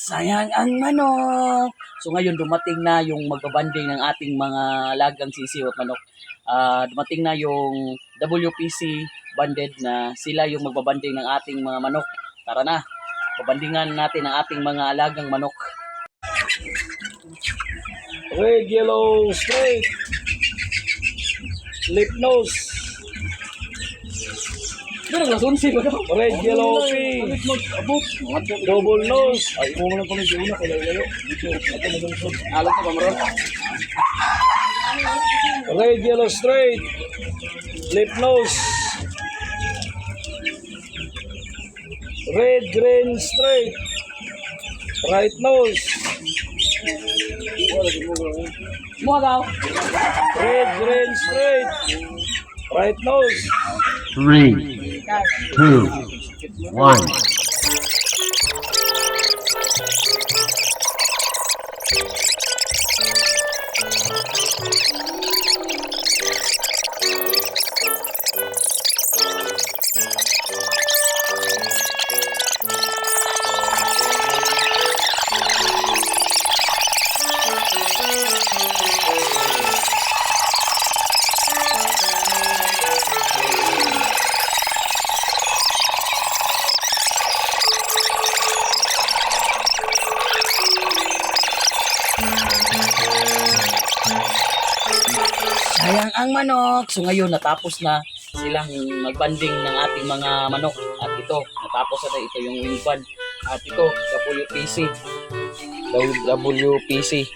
Sayang ang manok. So ngayon dumating na yung magbabanding ng ating mga alagang sisiw at manok. Dumating na yung WPC banded na sila yung magbabanding ng ating mga manok. Tara na, babandingan natin ang ating mga alagang manok. Red, yellow, straight. Lip nose. Pero nasunsi ba daw? Red, yellow, pink. Double nose. Ay, mo lang kami sa una. Kalayo. Alam ka ba maron? Red, yellow, straight. Lip nose. Red, green, straight. Right nose. Mo daw. Red, green, straight. Right nose. 3, 2, 1. Sayang ang manok. So ngayon natapos na silang magbanding ng ating mga manok. At ito, natapos na ito yung wing band. At ito, WPC. WPC.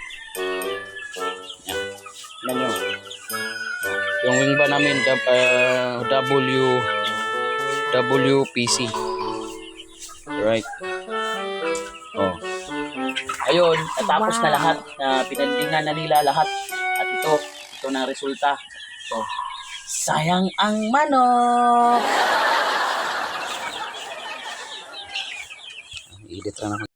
Yan nyo. Yung wing band namin, WPC. Right. Oh. Ayun, natapos na lahat. Pinandingan na nila lahat. At ito na ang resulta. So, sayang ang manok. Edit lang ako.